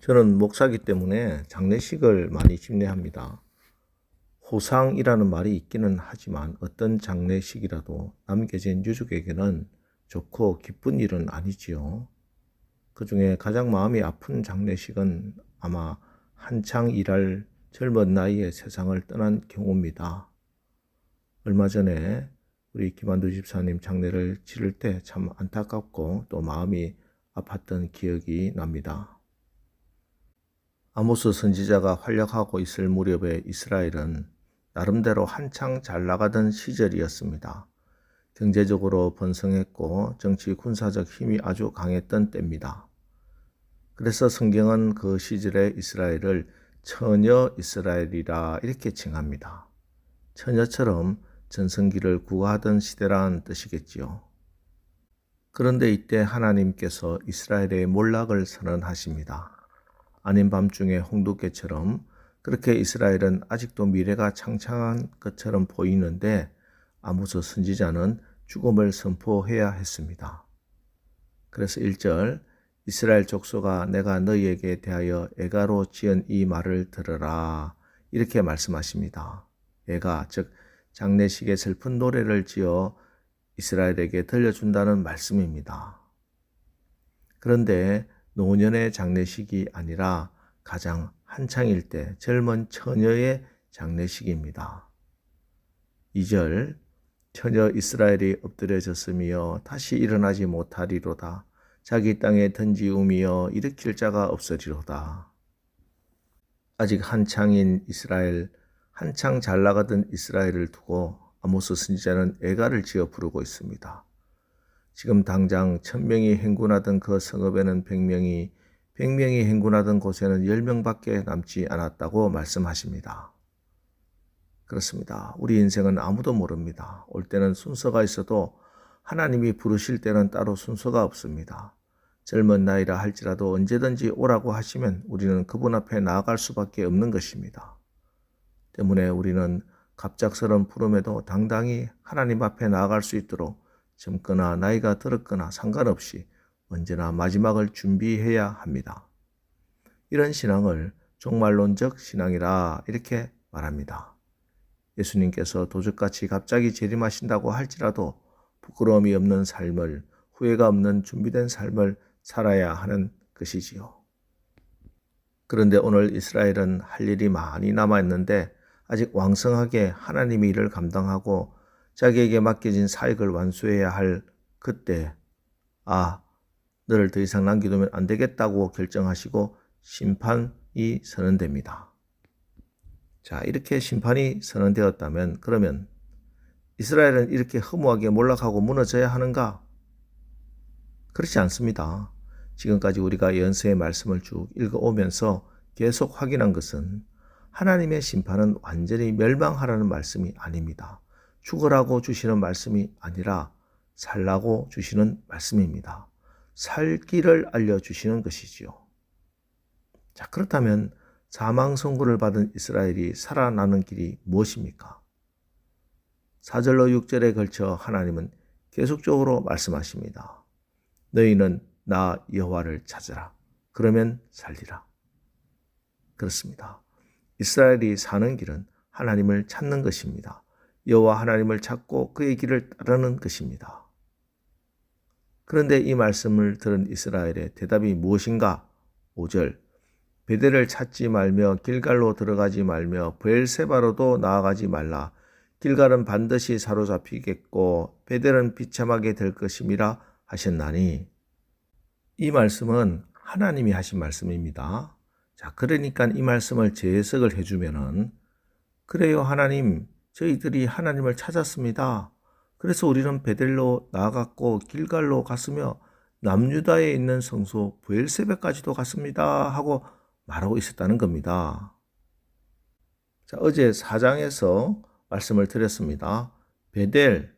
저는 목사기 때문에 장례식을 많이 집례합니다. 호상이라는 말이 있기는 하지만 어떤 장례식이라도 남겨진 유족에게는 좋고 기쁜 일은 아니지요. 그 중에 가장 마음이 아픈 장례식은 아마 한창 일할 젊은 나이에 세상을 떠난 경우입니다. 얼마 전에 우리 김한두 집사님 장례를 치를 때 참 안타깝고 또 마음이 아팠던 기억이 납니다. 아모스 선지자가 활약하고 있을 무렵에 이스라엘은 나름대로 한창 잘 나가던 시절이었습니다. 경제적으로 번성했고 정치 군사적 힘이 아주 강했던 때입니다. 그래서 성경은 그 시절의 이스라엘을 처녀 이스라엘이라 이렇게 칭합니다. 처녀처럼 전성기를 구가하던 시대라는 뜻이겠지요. 그런데 이때 하나님께서 이스라엘의 몰락을 선언하십니다. 아닌 밤중에 홍두깨처럼 그렇게 이스라엘은 아직도 미래가 창창한 것처럼 보이는데 아모스 선지자는 죽음을 선포해야 했습니다. 그래서 1절 이스라엘 족속아 내가 너희에게 대하여 애가로 지은 이 말을 들으라 이렇게 말씀하십니다. 애가 즉 장례식에 슬픈 노래를 지어 이스라엘에게 들려준다는 말씀입니다. 그런데 노년의 장례식이 아니라 가장 한창일 때 젊은 처녀의 장례식입니다. 2절 처녀 이스라엘이 엎드려졌으며 다시 일어나지 못하리로다. 자기 땅에 던지우며 일으킬 자가 없으리로다. 아직 한창인 이스라엘, 한창 잘 나가던 이스라엘을 두고 아모스 선지자는 애가를 지어 부르고 있습니다. 지금 당장 1000명이 행군하던 그 성읍에는 100명이, 100명이 행군하던 곳에는 10명밖에 남지 않았다고 말씀하십니다. 그렇습니다. 우리 인생은 아무도 모릅니다. 올 때는 순서가 있어도 하나님이 부르실 때는 따로 순서가 없습니다. 젊은 나이라 할지라도 언제든지 오라고 하시면 우리는 그분 앞에 나아갈 수밖에 없는 것입니다. 때문에 우리는 갑작스러운 부름에도 당당히 하나님 앞에 나아갈 수 있도록 젊거나 나이가 들었거나 상관없이 언제나 마지막을 준비해야 합니다. 이런 신앙을 종말론적 신앙이라 이렇게 말합니다. 예수님께서 도적같이 갑자기 재림하신다고 할지라도 부끄러움이 없는 삶을, 후회가 없는 준비된 삶을 살아야 하는 것이지요. 그런데 오늘 이스라엘은 할 일이 많이 남아있는데 아직 왕성하게 하나님의 일을 감당하고 자기에게 맡겨진 사역을 완수해야 할 그때 너를 더 이상 남겨두면 안 되겠다고 결정하시고 심판이 선언됩니다. 자, 이렇게 심판이 선언되었다면 그러면 이스라엘은 이렇게 허무하게 몰락하고 무너져야 하는가? 그렇지 않습니다. 지금까지 우리가 연서의 말씀을 쭉 읽어오면서 계속 확인한 것은 하나님의 심판은 완전히 멸망하라는 말씀이 아닙니다. 죽으라고 주시는 말씀이 아니라 살라고 주시는 말씀입니다. 살 길을 알려주시는 것이지요. 자, 그렇다면 사망 선고를 받은 이스라엘이 살아나는 길이 무엇입니까? 4절로 6절에 걸쳐 하나님은 계속적으로 말씀하십니다. 너희는 나 여호와를 찾으라. 그러면 살리라. 그렇습니다. 이스라엘이 사는 길은 하나님을 찾는 것입니다. 여호와 하나님을 찾고 그의 길을 따르는 것입니다. 그런데 이 말씀을 들은 이스라엘의 대답이 무엇인가? 5절 베델을 찾지 말며 길갈로 들어가지 말며 브엘세바로도 나아가지 말라. 길갈은 반드시 사로잡히겠고 베델은 비참하게 될 것임이라 하셨나니. 이 말씀은 하나님이 하신 말씀입니다. 자, 그러니까 이 말씀을 재해석을 해주면은 그래요 하나님, 저희들이 하나님을 찾았습니다. 그래서 우리는 베델로 나아갔고 길갈로 갔으며 남유다에 있는 성소 브엘세바까지도 갔습니다 하고 말하고 있었다는 겁니다. 자, 어제 4장에서 말씀을 드렸습니다. 베델,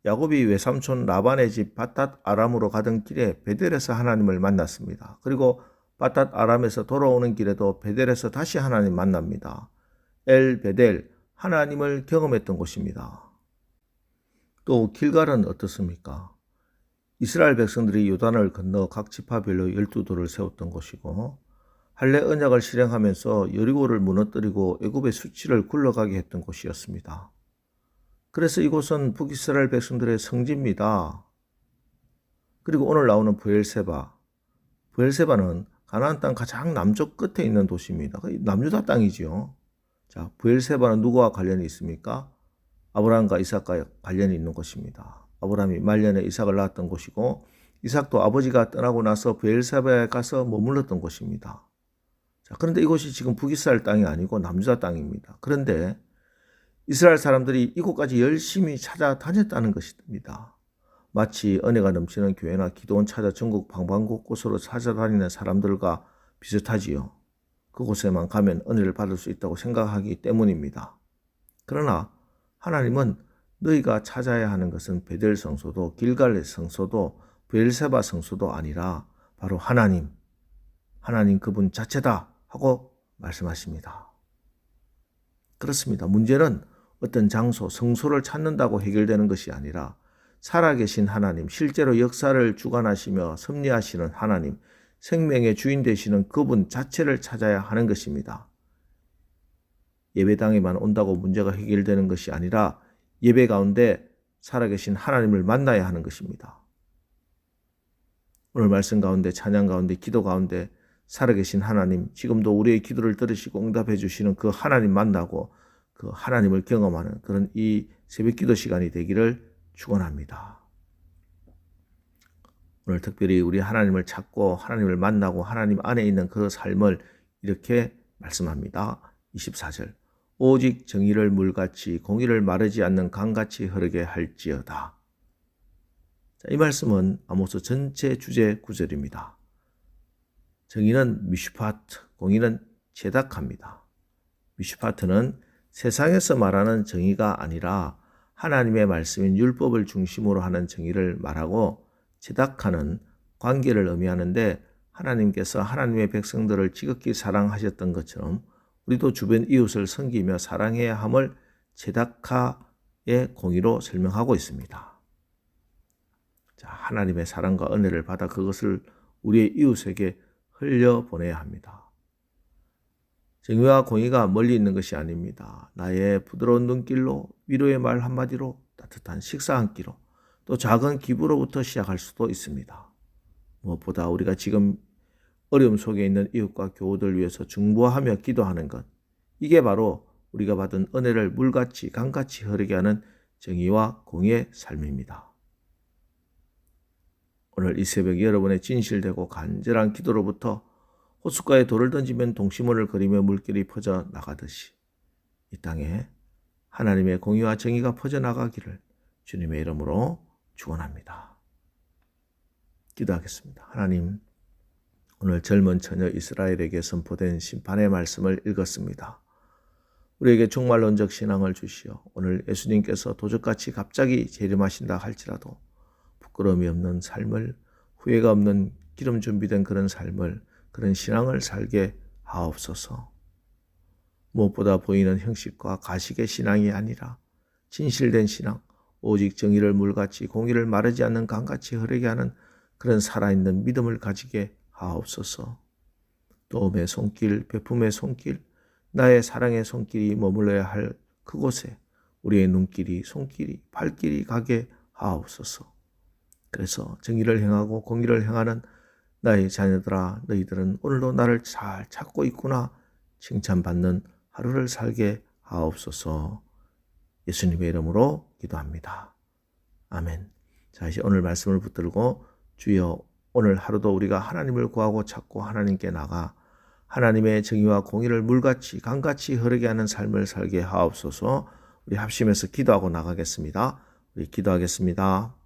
야곱이 외삼촌 라반의 집 바닷 아람으로 가던 길에 베델에서 하나님을 만났습니다. 그리고 바닷 아람에서 돌아오는 길에도 베델에서 다시 하나님 만납니다. 엘 베델, 하나님을 경험했던 곳입니다. 또 길갈은 어떻습니까? 이스라엘 백성들이 요단을 건너 각 지파별로 12도를 세웠던 곳이고 할례 언약을 실행하면서 여리고를 무너뜨리고 애굽의 수치를 굴러가게 했던 곳이었습니다. 그래서 이곳은 북이스라엘 백성들의 성지입니다. 그리고 오늘 나오는 브엘세바는 가나안 땅 가장 남쪽 끝에 있는 도시입니다. 남유다 땅이지요. 자, 브엘세바는 누구와 관련이 있습니까? 아브라함과 이삭과 관련이 있는 곳입니다. 아브라함이 말년에 이삭을 낳았던 곳이고 이삭도 아버지가 떠나고 나서 브엘세바에 가서 머물렀던 곳입니다. 자, 그런데 이곳이 지금 북이스라엘 땅이 아니고 남유다 땅입니다. 그런데 이스라엘 사람들이 이곳까지 열심히 찾아다녔다는 것입니다. 마치 은혜가 넘치는 교회나 기도원 찾아 전국 방방곳곳으로 찾아다니는 사람들과 비슷하지요. 그곳에만 가면 은혜를 받을 수 있다고 생각하기 때문입니다. 그러나 하나님은 너희가 찾아야 하는 것은 베델 성소도 길갈의 성소도 브엘세바 성소도 아니라 바로 하나님 그분 자체다 하고 말씀하십니다. 그렇습니다. 문제는 어떤 장소, 성소를 찾는다고 해결되는 것이 아니라 살아계신 하나님, 실제로 역사를 주관하시며 섭리하시는 하나님, 생명의 주인 되시는 그분 자체를 찾아야 하는 것입니다. 예배당에만 온다고 문제가 해결되는 것이 아니라 예배 가운데 살아계신 하나님을 만나야 하는 것입니다. 오늘 말씀 가운데, 찬양 가운데, 기도 가운데 살아계신 하나님, 지금도 우리의 기도를 들으시고 응답해 주시는 그 하나님 만나고 그 하나님을 경험하는 그런 이 새벽 기도 시간이 되기를 축원합니다. 오늘 특별히 우리 하나님을 찾고 하나님을 만나고 하나님 안에 있는 그 삶을 이렇게 말씀합니다. 24절 오직 정의를 물같이 공의를 마르지 않는 강같이 흐르게 할지어다. 자, 이 말씀은 아모스 전체 주제 구절입니다. 정의는 미슈파트, 공의는 제닥합니다. 미슈파트는 세상에서 말하는 정의가 아니라 하나님의 말씀인 율법을 중심으로 하는 정의를 말하고 제닥하는 관계를 의미하는데 하나님께서 하나님의 백성들을 지극히 사랑하셨던 것처럼 우리도 주변 이웃을 섬기며 사랑해야 함을 제닥하의 공의로 설명하고 있습니다. 자, 하나님의 사랑과 은혜를 받아 그것을 우리의 이웃에게 흘려보내야 합니다. 정의와 공의가 멀리 있는 것이 아닙니다. 나의 부드러운 눈길로, 위로의 말 한마디로, 따뜻한 식사 한 끼로, 또 작은 기부로부터 시작할 수도 있습니다. 무엇보다 우리가 지금 어려움 속에 있는 이웃과 교우들 위해서 중보하며 기도하는 것, 이게 바로 우리가 받은 은혜를 물같이 강같이 흐르게 하는 정의와 공의의 삶입니다. 오늘 이 새벽 여러분의 진실되고 간절한 기도로부터 호숫가에 돌을 던지면 동시문을 그리며 물길이 퍼져 나가듯이 이 땅에 하나님의 공의와 정의가 퍼져 나가기를 주님의 이름으로 축원합니다. 기도하겠습니다. 하나님, 오늘 젊은 처녀 이스라엘에게 선포된 심판의 말씀을 읽었습니다. 우리에게 종말론적 신앙을 주시어 오늘 예수님께서 도적같이 갑자기 재림하신다 할지라도 부끄러움이 없는 삶을, 후회가 없는 기름 준비된 그런 삶을, 그런 신앙을 살게 하옵소서. 무엇보다 보이는 형식과 가식의 신앙이 아니라 진실된 신앙, 오직 정의를 물같이 공의를 마르지 않는 강같이 흐르게 하는 그런 살아있는 믿음을 가지게 하옵소서. 도움의 손길, 베품의 손길, 나의 사랑의 손길이 머물러야 할 그곳에 우리의 눈길이, 손길이, 발길이 가게 하옵소서. 그래서 정의를 행하고 공의를 행하는 나의 자녀들아, 너희들은 오늘도 나를 잘 찾고 있구나 칭찬받는 하루를 살게 하옵소서. 예수님의 이름으로 기도합니다. 아멘. 자, 이제 오늘 말씀을 붙들고 주여 오늘 하루도 우리가 하나님을 구하고 찾고 하나님께 나가 하나님의 정의와 공의를 물같이 강같이 흐르게 하는 삶을 살게 하옵소서. 우리 합심해서 기도하고 나가겠습니다. 우리 기도하겠습니다.